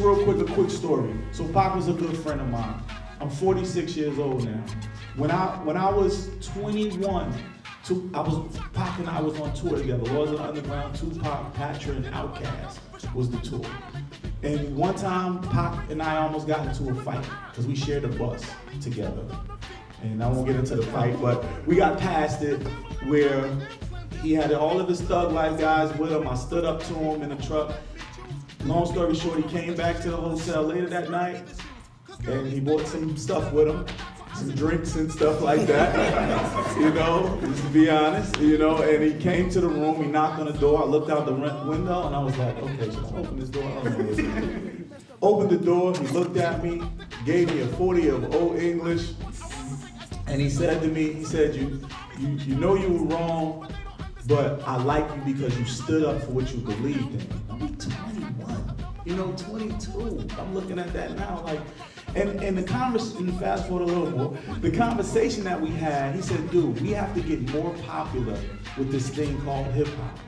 real quick, a quick story. So Pac was a good friend of mine. I'm 46 years old now. When I was 21, Pac and I was on tour together. Laws of the Underground, Tupac, Patra, and Outkast was the tour. And one time, Pac and I almost got into a fight because we shared a bus together. And I won't get into the fight, but we got past it where he had all of his Thug Life guys with him. I stood up to him in the truck. Long story short, he came back to the hotel later that night and he bought some stuff with him, some drinks and stuff like that, you know, just to be honest, you know, and he came to the room, he knocked on the door, I looked out the window and I was like, okay, should I open this door? I don't know what's going on. Opened the door, he looked at me, gave me a 40 of Old English, and he said to me, he said, you know you were wrong, but I like you because you stood up for what you believed in. I'm 21, you know, 22. I'm looking at that now like, and the conversation, fast forward a little more, the conversation that we had, he said, dude, we have to get more popular with this thing called hip hop.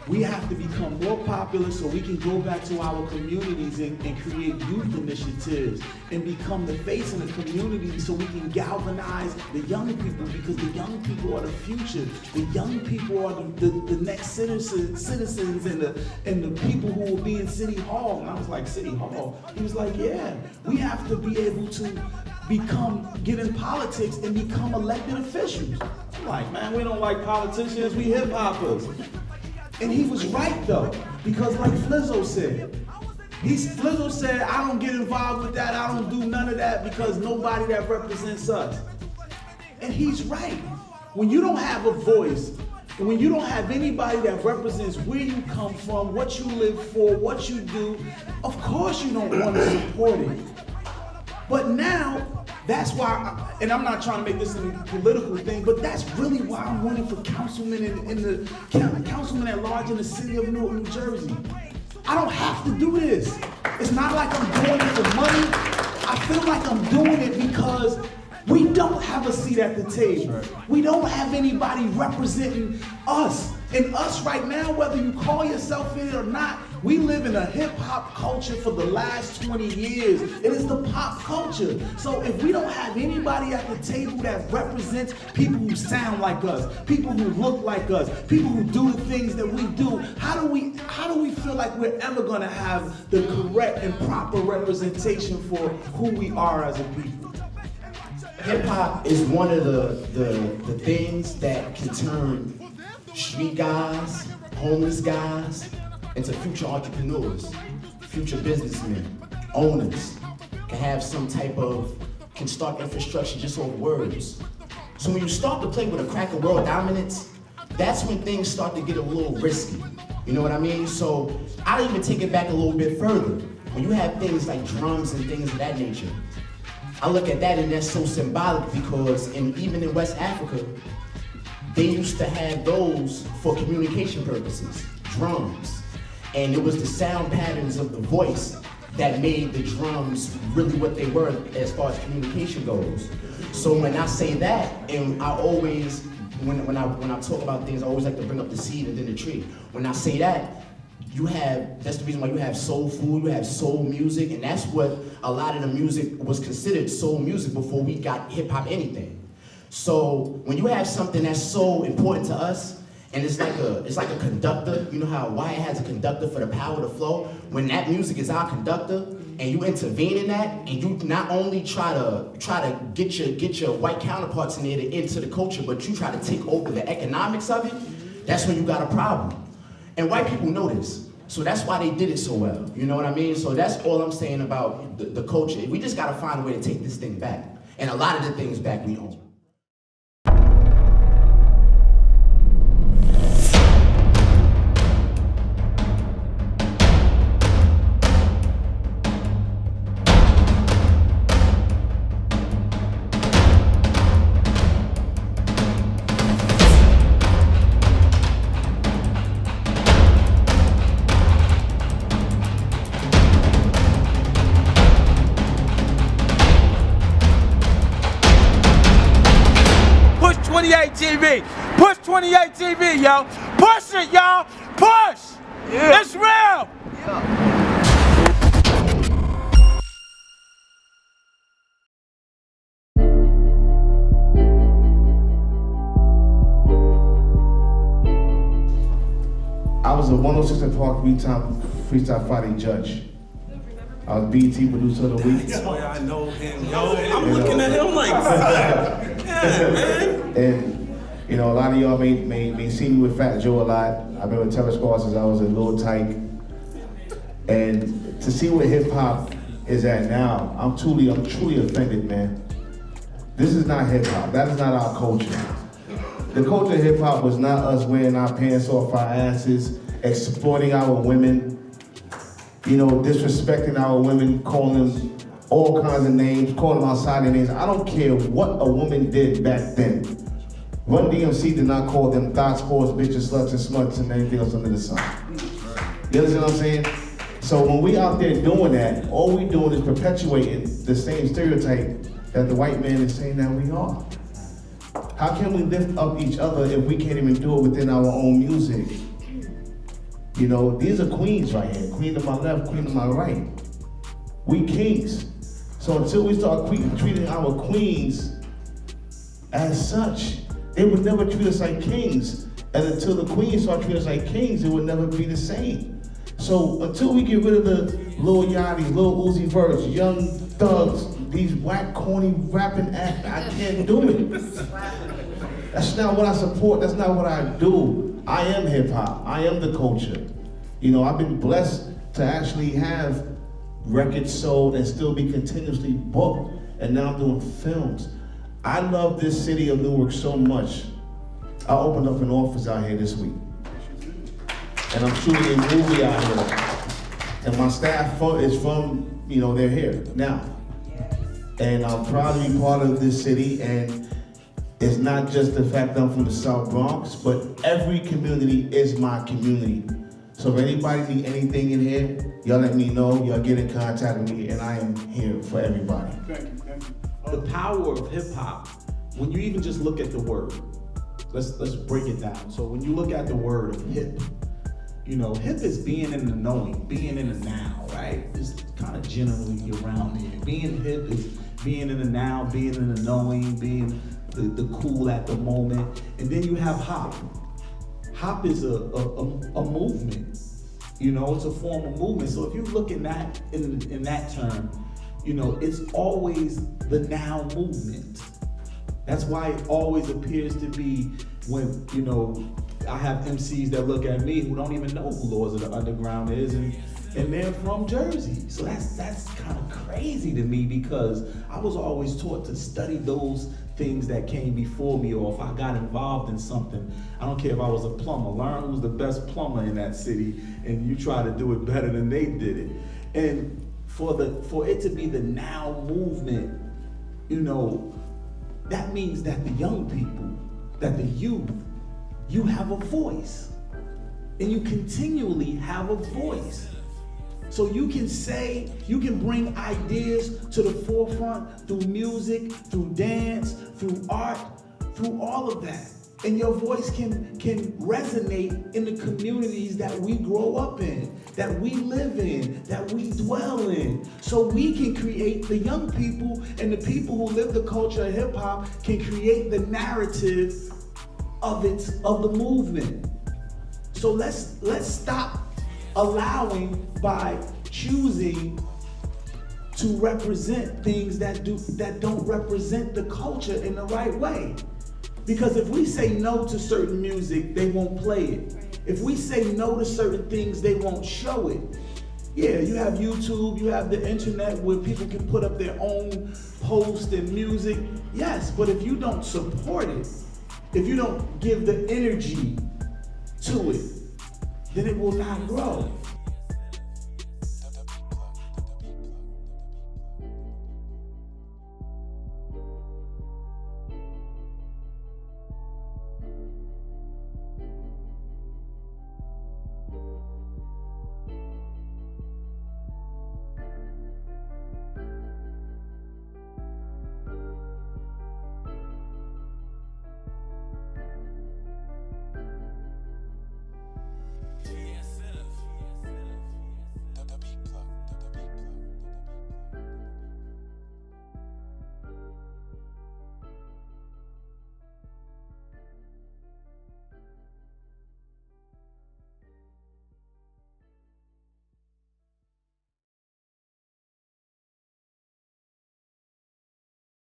We have to become more popular so we can go back to our communities and create youth initiatives and become the face in the community so we can galvanize the young people, because the young people are the future. The young people are the next citizens and the people who will be in City Hall. And I was like, City Hall? He was like, yeah, we have to be able to get in politics and become elected officials. I'm like, man, we don't like politicians, we hip hoppers. And he was right though, because like Flizzo said, Flizzo said, I don't get involved with that, I don't do none of that because nobody that represents us. And he's right. When you don't have a voice, and when you don't have anybody that represents where you come from, what you live for, what you do, of course you don't want to support it. But now, that's why, and I'm not trying to make this a political thing, but that's really why I'm running for councilman councilman at large in the city of Newark, New Jersey. I don't have to do this. It's not like I'm doing it for money. I feel like I'm doing it because we don't have a seat at the table. We don't have anybody representing us. And us right now, whether you call yourself it or not, we live in a hip hop culture for the last 20 years. It is the pop culture. So if we don't have anybody at the table that represents people who sound like us, people who look like us, people who do the things that we do, how do we feel like we're ever gonna have the correct and proper representation for who we are as a people? Hip hop is one of the things that can turn street guys, homeless guys, into future entrepreneurs, future businessmen, owners, can start infrastructure just over words. So when you start to play with a crack of world dominance, that's when things start to get a little risky. You know what I mean? So I'll even take it back a little bit further. When you have things like drums and things of that nature, I look at that and that's so symbolic because even in West Africa, they used to have those for communication purposes, drums. And it was the sound patterns of the voice that made the drums really what they were as far as communication goes. So when I say that, and I always, when I talk about things, I always like to bring up the seed and then the tree. When I say that, that's the reason why you have soul food, you have soul music, and that's what a lot of the music was considered soul music before we got hip hop anything. So when you have something that's so important to us, and it's like a conductor, you know how Wyatt has a conductor for the power to flow? When that music is our conductor, and you intervene in that, and you not only try to get your white counterparts in there into the culture, but you try to take over the economics of it, that's when you got a problem. And white people know this. So that's why they did it so well. You know what I mean? So that's all I'm saying about the culture. We just gotta find a way to take this thing back. And a lot of the things back we own. TV. Push 28 TV, yo. Push it, y'all. Push. Yeah. It's real. Yeah. I was a 106 & Park three-time Freestyle Friday judge. I was BET Producer of the Week. That's why I know him, yo. I'm looking at him like, yeah, man. And you know, a lot of y'all may see me with Fat Joe a lot. I've been with Terror Squad since I was a little tyke. And to see where hip hop is at now, I'm truly offended, man. This is not hip hop. That is not our culture. The culture of hip hop was not us wearing our pants off our asses, exploiting our women, you know, disrespecting our women, calling them all kinds of names, calling them outside their names. I don't care what a woman did back then. Run DMC did not call them thoughts, whores, bitches, sluts, and sluts, and anything else under the sun. You understand what I'm saying? So when we out there doing that, all we doing is perpetuating the same stereotype that the white man is saying that we are. How can we lift up each other if we can't even do it within our own music? You know, these are queens right here. Queen to my left, queen to my right. We kings. So until we start treating our queens as such, they would never treat us like kings. And until the queens start treating us like kings, it would never be the same. So until we get rid of the Lil Yachty's, Lil Uzi Verts, Young Thugs, these whack, corny rapping acts, I can't do it. That's not what I support, that's not what I do. I am hip hop, I am the culture. You know, I've been blessed to actually have records sold and still be continuously booked, and now I'm doing films. I love this city of Newark so much. I opened up an office out here this week. And I'm shooting a movie out here. And my staff is from, you know, they're here now. And I'm proud to be part of this city, and it's not just the fact that I'm from the South Bronx, but every community is my community. So if anybody need anything in here, y'all let me know, y'all get in contact with me, and I am here for everybody. Thank you. The power of hip hop, when you even just look at the word, let's break it down. So when you look at the word of hip, you know, hip is being in the knowing, being in the now, right? It's kind of generally around here. Being hip is being in the now, being in the knowing, being the cool at the moment. And then you have hop. Hop is a movement. You know, it's a form of movement. So if you look in that in that term, you know, it's always the now movement. That's why it always appears to be when, you know, I have MCs that look at me who don't even know who Lords of the Underground is, and they're from Jersey. So that's kind of crazy to me, because I was always taught to study those things that came before me, or if I got involved in something, I don't care if I was a plumber, learn who's the best plumber in that city, and you try to do it better than they did it. And for it to be the now movement, you know, that means that the young people, that the youth, you have a voice, and you continually have a voice. So you can say, you can bring ideas to the forefront through music, through dance, through art, through all of that. And your voice can resonate in the communities that we grow up in, that we live in, that we dwell in. So we can create, the young people and the people who live the culture of hip hop can create the narrative of the movement. So let's stop allowing, by choosing to represent things that don't represent the culture in the right way. Because if we say no to certain music, they won't play it. If we say no to certain things, they won't show it. Yeah, you have YouTube, you have the internet where people can put up their own posts and music. Yes, but if you don't support it, if you don't give the energy to it, then it will not grow.